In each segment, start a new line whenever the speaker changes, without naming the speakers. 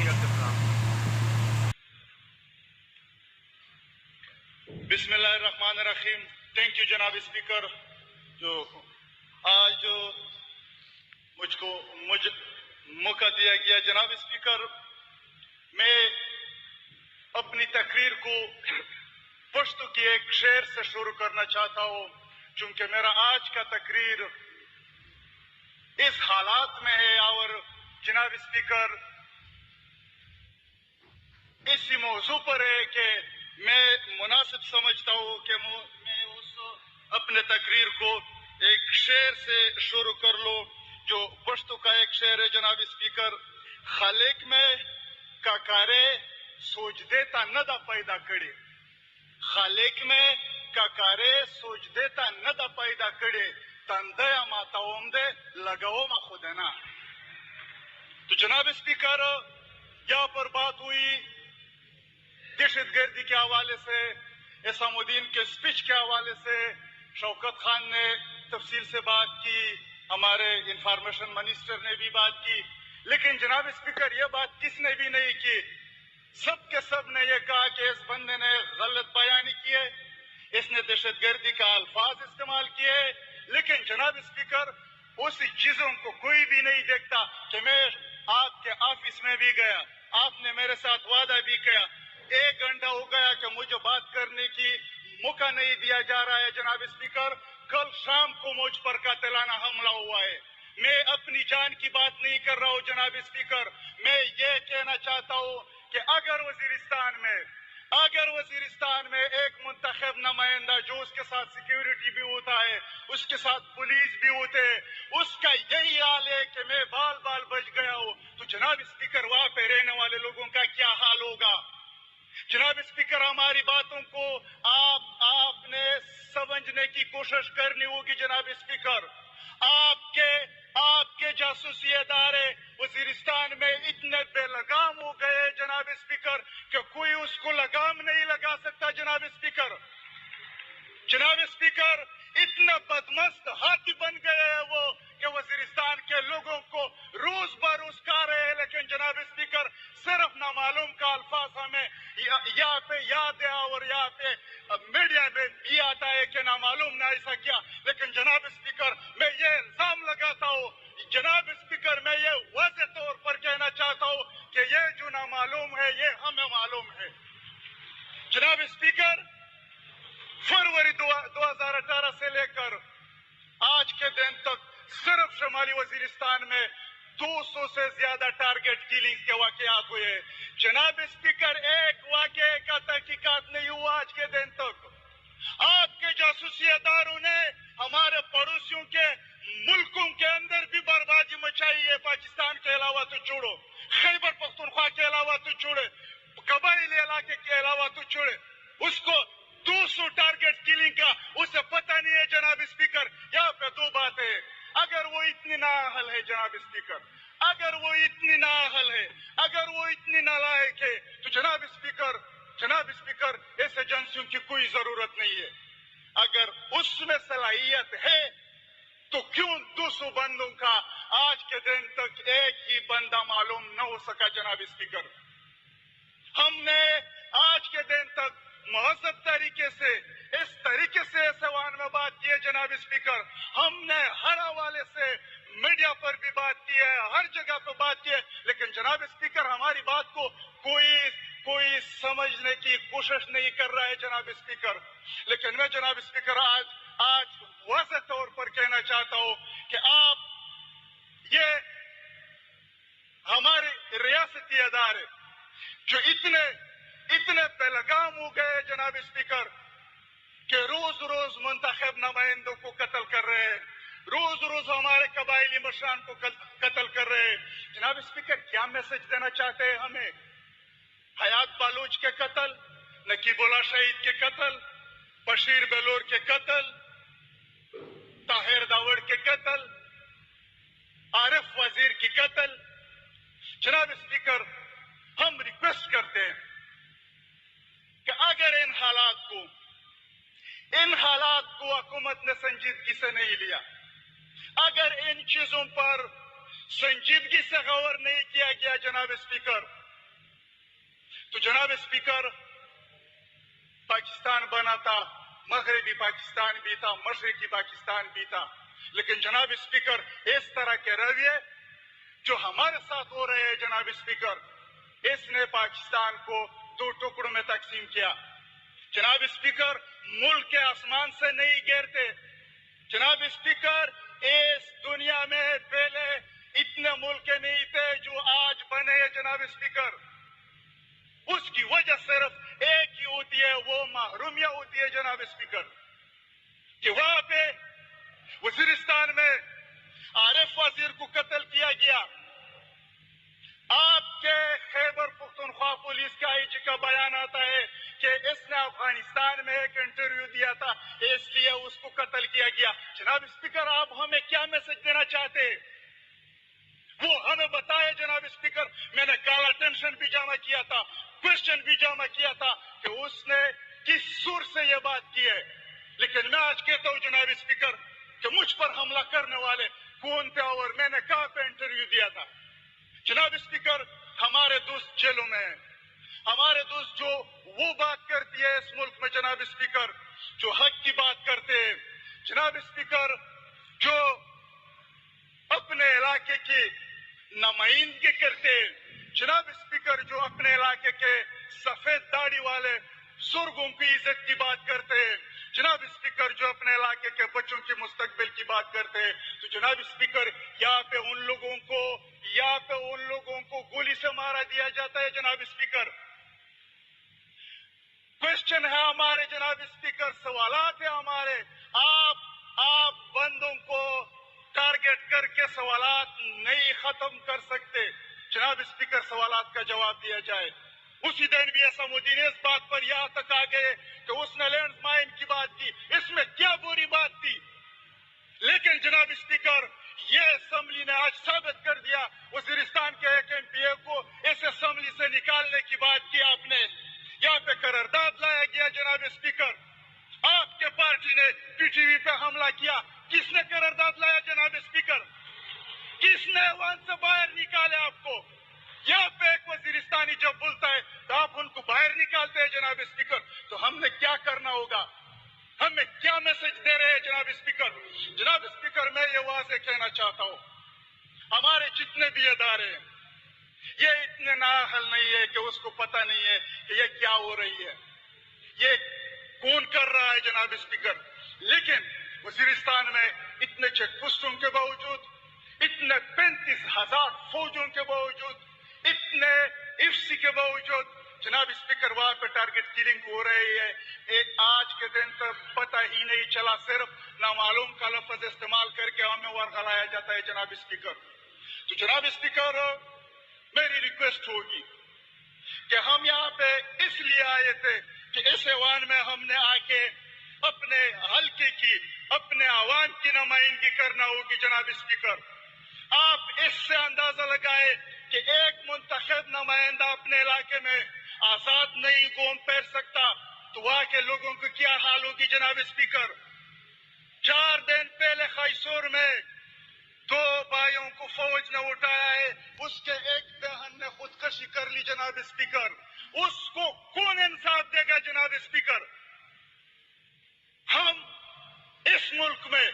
شخصیت اسلام.
بسم اللہ الرحمن الرحیم. تھینک یو جناب اسپیکر. جو آج مجھ موقع دیا گیا. جناب اسپیکر, میں اپنی تقریر کو پشتو کی ایک شعر سے شروع کرنا چاہتا ہوں, چونکہ میرا آج کا تقریر اس حالات میں ہے اور جناب اسپیکر اسی موضوع پر ہے کہ میں مناسب سمجھتا ہوں کہ میں اپنے تقریر کو ایک شعر سے شروع کر لوں, جو پشتو کا ایک شعر ہے. جناب اسپیکر, خالق میں کاکارے سوچ دیتا نہ دا پیدا کڑے, خالق میں کاکارے سوچ دیتا نہ دا پیدا کڑے, تندیا ماتا اوم دے لگاؤ ما خودنا. تو جناب اسپیکر, یہاں پر بات ہوئی دہشت گردی کے حوالے سے, اسام الدین کے اسپیچ کے حوالے سے. شوکت خان نے تفصیل سے بات کی, ہمارے انفارمیشن منسٹر نے بھی بات کی, لیکن جناب اسپیکر یہ بات کس نے بھی نہیں کی. سب کے سب نے یہ کہا کہ اس بندے نے غلط بیانی کی ہے, اس نے دہشت گردی کا الفاظ استعمال کیے, لیکن جناب اسپیکر اسی چیزوں کو کوئی بھی نہیں دیکھتا کہ میں آپ کے آفس میں بھی گیا, آپ نے میرے ساتھ وعدہ بھی کیا. 1 گھنٹہ ہو گیا کہ مجھے بات کرنے کی موقع نہیں دیا جا رہا ہے. جناب اسپیکر, کل شام کو مجھ پر قاتلانہ حملہ ہوا ہے. میں اپنی جان کی بات نہیں کر رہا ہوں. جناب اسپیکر, میں یہ کہنا چاہتا ہوں کہ اگر وزیرستان میں ایک منتخب نمائندہ جو اس کے ساتھ سیکیورٹی بھی ہوتا ہے, اس کے ساتھ پولیس بھی ہوتے ہیں, اس کا یہی حال ہے کہ میں بال بچ گیا ہوں, تو جناب اسپیکر وہاں پہ رہنے والے لوگوں کا کیا حال ہوگا؟ جناب اسپیکر, ہماری باتوں کو آپ نے سمجھنے کی کوشش کرنی ہوگی. جناب اسپیکر, آپ کے جاسوسی ادارے وزیرستان میں اتنے بے لگام ہو گئے جناب اسپیکر کہ کوئی اس کو لگام نہیں لگا سکتا. جناب اسپیکر, اتنا بدمست ہاتھی بن گئے ہیں وہ کہ وزیرستان کے لوگوں کو روز بروز کھا رہے ہیں. لیکن جناب اسپیکر, صرف نامعلوم کا الفاظ ہمیں یہاں پہ یاد ہے اور یہاں پہ میڈیا میں بھی آتا ہے کہ نامعلوم نے ایسا کیا. لیکن جناب اسپیکر, میں یہ الزام لگاتا ہوں, جناب اسپیکر میں یہ واضح طور پر کہنا چاہتا ہوں کہ یہ جو نامعلوم ہے یہ ہمیں معلوم ہے. جناب اسپیکر, فروری 2018 سے لے کر آج کے دن تک صرف شمالی وزیرستان میں 200 سے زیادہ ٹارگٹ کلنگ کے واقعات ہوئے. جناب اسپیکر, ایک واقعے کا تحقیقات نہیں ہوا آج کے دن تک. آپ کے جاسوسی اداروں نے ہمارے پڑوسیوں کے ملکوں کے اندر بھی بربادی مچائی ہے. پاکستان کے علاوہ تو چھوڑو, خیبر پختونخوا کے علاوہ تو چھوڑے, قبائلی علاقے کے علاوہ تو چھوڑے, اس کو 200 ٹارگٹ کلنگ کا اسے پتہ نہیں ہے. جناب اسپیکر, یہاں پہ 2 باتیں, اگر وہ اتنی نااہل ہے جناب اسپیکر, اگر وہ اتنی نااہل ہے, اگر وہ اتنی نالائق ہے, تو جناب اسپیکر اس ایجنسیوں کی کوئی ضرورت نہیں ہے. اگر اس میں صلاحیت ہے تو کیوں 200 بندوں کا آج کے دن تک ایک ہی بندہ معلوم نہ ہو سکا. جناب اسپیکر, ہم نے آج کے دن تک مہذب طریقے سے اس طریقے سے سوال میں بات کی ہے. جناب اسپیکر, ہم نے ہر حوالے سے میڈیا پر بھی بات کی ہے, ہر جگہ پہ بات کی ہے, لیکن جناب اسپیکر ہماری بات کو کوئی سمجھنے کی کوشش نہیں کر رہا ہے. جناب اسپیکر, لیکن میں جناب اسپیکر آج واضح طور پر کہنا چاہتا ہوں کہ آپ یہ ہمارے ریاستی ادارے جو اتنے بے لگام ہو گئے جناب اسپیکر کہ روز منتخب نمائندوں کو قتل کر رہے ہیں, روز ہمارے قبائلی مشران کو قتل کر رہے ہیں. جناب اسپیکر, کیا میسج دینا چاہتے ہیں ہمیں؟ حیات بالوچ کے قتل, نقیب اللہ شہید کے قتل, بشیر بیلور کے قتل, طاہر داوڑ کے قتل, عارف وزیر کی قتل. جناب اسپیکر, ہم ریکویسٹ کرتے ہیں کہ اگر ان حالات کو حکومت نے سنجیدگی سے نہیں لیا, اگر ان چیزوں پر سنجیدگی سے غور نہیں کیا گیا جناب اسپیکر, تو جناب اسپیکر، پاکستان بنا تھا، مغربی پاکستان بھی تھا، مشرقی پاکستان بھی تھا، لیکن جناب اسپیکر اس طرح کے رویے جو ہمارے ساتھ ہو رہے ہیں جناب اسپیکر، اس نے پاکستان کو دو ٹکڑوں میں تقسیم کیا. جناب اسپیکر، ملک کے آسمان سے نہیں گرتے. جناب اسپیکر، اس دنیا میں پہلے اتنے ملک نہیں تھے جو آج بنے ہیں جناب اسپیکر. اس کی وجہ صرف ایک ہی ہوتی ہے، وہ محرومیت ہوتی ہے جناب اسپیکر، کہ وہاں پہ وزیرستان میں عارف وزیر کو قتل کیا گیا. آپ کے خیبر پختونخوا پولیس کا آئی جی کا بیان آتا ہے کہ اس نے افغانستان میں ایک انٹرویو دیا تھا، اس لیے اس کو قتل کیا گیا. جناب اسپیکر، آپ ہمیں کیا میسج دینا چاہتے ہیں؟ وہ ہمیں بتائے جناب اسپیکر. میں نے کالا ٹینشن بھی جمع کیا تھا، کوشچن بھی جمع کیا تھا کہ اس نے کس سور سے یہ بات کی ہے. لیکن میں آج کہتا ہوں جناب اسپیکر کہ مجھ پر حملہ کرنے والے کون تھے اور میں نے کہاں پہ انٹرویو دیا تھا. جناب اسپیکر، ہمارے دوست جیلوں میں ہیں، ہمارے دوست جو وہ بات کرتی ہے اس ملک میں جناب اسپیکر جو حق کی بات کرتے ہیں، جناب اسپیکر جو اپنے علاقے کی نمائندگی کرتے ہیں، جناب اسپیکر جو اپنے علاقے کے سفید داڑھی والے سرگوں کی عزت کی بات کرتے ہیں، جناب اسپیکر جو اپنے علاقے کے بچوں کے مستقبل کی بات کرتے ہیں. تو جناب اسپیکر، یہاں پہ ان لوگوں کو گولی سے مارا دیا جاتا ہے جناب اسپیکر. کوشچن ہے ہمارے جناب اسپیکر، سوالات ہیں ہمارے. آپ بندوں کو ٹارگٹ کر کے سوالات نہیں ختم کر سکتے. جناب اسپیکر، سوالات کا جواب دیا جائے. اسی دن بھی اسامودی نے اس بات پر یہاں تک آ گئے کہ اس نے لینڈ مائن کی بات کی، اس میں کیا بری بات تھی؟ لیکن جناب اسپیکر، یہ اسمبلی نے آج ثابت کر دیا، وزیرستان کے ایک ایم پی اے کو اس اسمبلی سے نکالنے کی بات کی آپ نے. یہاں پہ قرارداد لایا گیا جناب اسپیکر. آپ کے پارٹی نے پی ٹی وی پہ حملہ کیا. کس نے قرارداد لایا جناب اسپیکر؟ کس نے وہاں سے باہر نکالے آپ کو؟ یہاں پہ ایک وزیرستانی جب بولتا ہے تو آپ ان کو باہر نکالتے ہیں جناب اسپیکر. تو ہم نے کیا کرنا ہوگا؟ ہمیں کیا میسج دے رہے ہیں جناب اسپیکر؟ جناب اسپیکر، میں یہ واضح کہنا چاہتا ہوں، ہمارے جتنے بھی ادارے ہیں یہ اتنے نااہل نہیں ہے کہ اس کو پتہ نہیں ہے کہ یہ کیا ہو رہی ہے، یہ کون کر رہا ہے جناب اسپیکر. لیکن وزیرستان میں اتنے چیک پوسٹوں کے باوجود، اتنے 35,000 فوجوں کے باوجود، اتنے ایف سی کے باوجود جناب اسپیکر وہاں پہ ٹارگٹ کلنگ ہو رہی ہے. آج کے دن تک پتہ ہی نہیں چلا، صرف نامعلوم کا لفظ استعمال کر کے ہمیں ورغلایا جاتا ہے جناب اسپیکر. تو جناب اسپیکر، میری ریکویسٹ ہوگی کہ ہم یہاں پہ اس لیے آئے تھے کہ اس ایوان میں ہم نے آ کے اپنے حلقے کی، اپنے عوام کی نمائندگی کرنا ہوگی جناب اسپیکر. آپ اس سے اندازہ لگائے کہ ایک منتخب نمائندہ اپنے علاقے میں آزاد نہیں گھوم پھر سکتا تو وہاں کے لوگوں کو کیا حال ہوگی جناب اسپیکر. 4 دن پہلے خیسور میں 2 بھائیوں کو فوج نے اٹھایا ہے، اس کے ایک بہن نے خودکشی کر لی جناب اسپیکر. اس کو کون انصاف دے گا جناب اسپیکر؟ ہم اس ملک میں،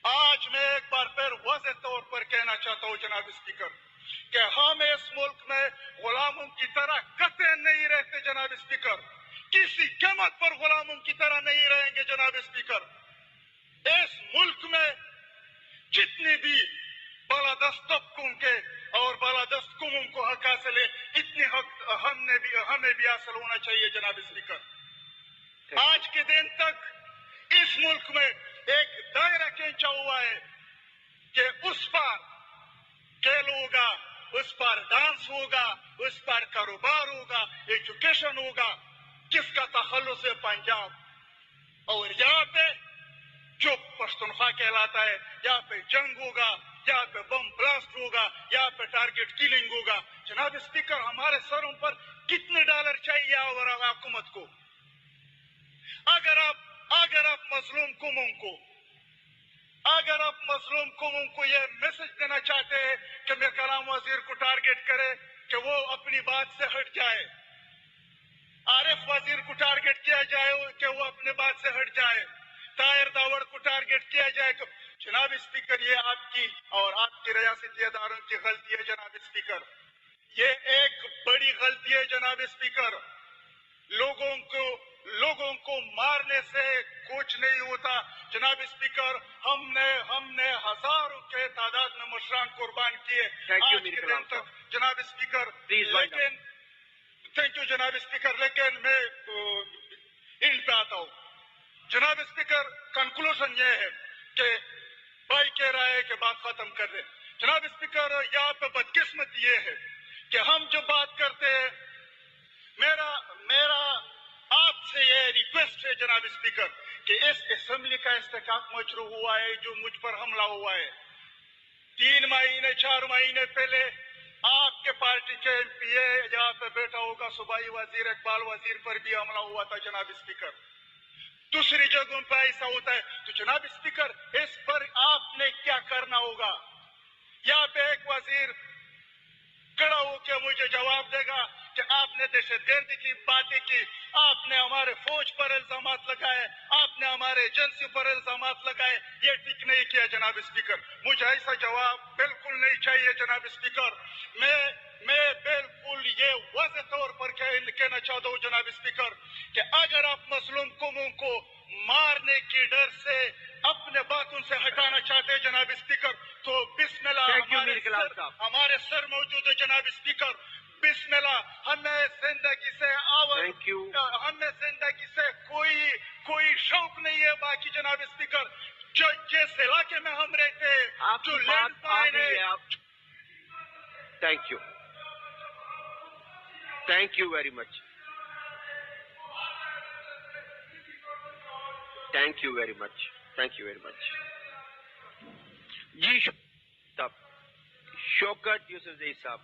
آج میں ایک بار پھر واضح طور پر کہنا چاہتا ہوں جناب اسپیکر کہ ہم اس ملک میں غلاموں کی طرح قطعاً نہیں رہتے جناب اسپیکر. کسی قیمت پر غلاموں کی طرح نہیں رہیں گے جناب اسپیکر. اس ملک میں جتنی بھی بالادست طبقوں کے اور بالادست قوموں کو حق حاصل ہے، اتنے حق ہمیں بھی حاصل ہونا چاہیے جناب اسپیکر. آج کے دن تک اس ملک میں ایک دائرہ کھینچا ہوا ہے کہ اس پر کھیل ہوگا، اس پر ڈانس ہوگا، اس پر کاروبار ہوگا، ایجوکیشن ہوگا. کس کا تخلص ہے؟ پنجاب. اور یہاں پہ جو پختونخوا کہلاتا ہے، یہاں پہ جنگ ہوگا، یہاں پہ بم بلاسٹ ہوگا، یہاں پہ ٹارگٹ کلنگ ہوگا. جناب اسپیکر، ہمارے سروں پر کتنے ڈالر چاہیے اور حکومت کو؟ اگر آپ مظلوم قوموں کو اگر آپ مظلوم قوموں کو یہ میسج دینا چاہتے ہیں کہ میں کلام وزیر کو ٹارگٹ کرے کہ وہ اپنی بات سے ہٹ جائے، عارف وزیر کو ٹارگٹ کیا جائے کہ وہ اپنے بات سے ہٹ جائے، طاہر داوڑ کو ٹارگٹ کیا جائے کہ جناب اسپیکر یہ آپ کی اور آپ کی ریاستی اداروں کی غلطی ہے جناب اسپیکر، یہ ایک بڑی غلطی ہے جناب اسپیکر۔ لوگوں کو مارنے سے کچھ نہیں ہوتا جناب اسپیکر۔ ہم نے ہزاروں کے تعداد میں مشران قربان کیے آج کے دن تک جناب اسپیکر، لیکن تھینک یو جناب اسپیکر، لیکن میں اینڈ پہ آتا ہوں جناب اسپیکر۔ کنکلوژن یہ ہے کہ بھائی کہہ رہا ہے کہ بات ختم کر دیں جناب اسپیکر۔ یہاں پہ بدقسمت یہ ہے کہ ہم جو بات کرتے ہیں، میرا آپ سے یہ ریکویسٹ ہے جناب اسپیکر کہ اس اسمبلی کا استحقاق مشروع ہوا ہے جو مجھ پر حملہ ہوا ہے 3 مہینے 4 مہینے پہلے، آپ کے پارٹی کے ایم پی اے یہاں پہ بیٹھا ہوگا، صوبائی وزیر اقبال وزیر پر بھی حملہ ہوا تھا جناب اسپیکر، دوسری جگہوں پہ ایسا ہوتا ہے۔ تو جناب اسپیکر اس پر آپ نے کیا کرنا ہوگا؟ یہاں پہ ایک وزیر کھڑا ہو کے مجھے جواب دے گا کہ آپ نے دہشت گردی کی باتیں کی، آپ نے ہمارے فوج پر الزامات لگائے، آپ نے ہمارے ایجنسی پر الزامات لگائے، یہ ٹھیک نہیں کیا جناب اسپیکر۔ مجھے ایسا جواب بالکل نہیں چاہیے جناب اسپیکر۔ میں بالکل یہ واضح طور پر کہنا چاہتا ہوں جناب اسپیکر کہ اگر آپ مظلوم قوموں کو مارنے کی ڈر سے اپنے باتوں سے ہٹانا چاہتے ہیں جناب اسپیکر تو بسم اللہ، ہمارے سر موجود ہے جناب اسپیکر، بسم اللہ۔ ہمیں زندگی سے کوئی شوق نہیں ہے باقی جناب اسپیکر، جس علاقے میں ہم رہتے ہیں جو لینڈ مائن ہے۔
Thank you very much, thank you very much, thank you very much. جی صاحب، شوکت یوسف زئی صاحب۔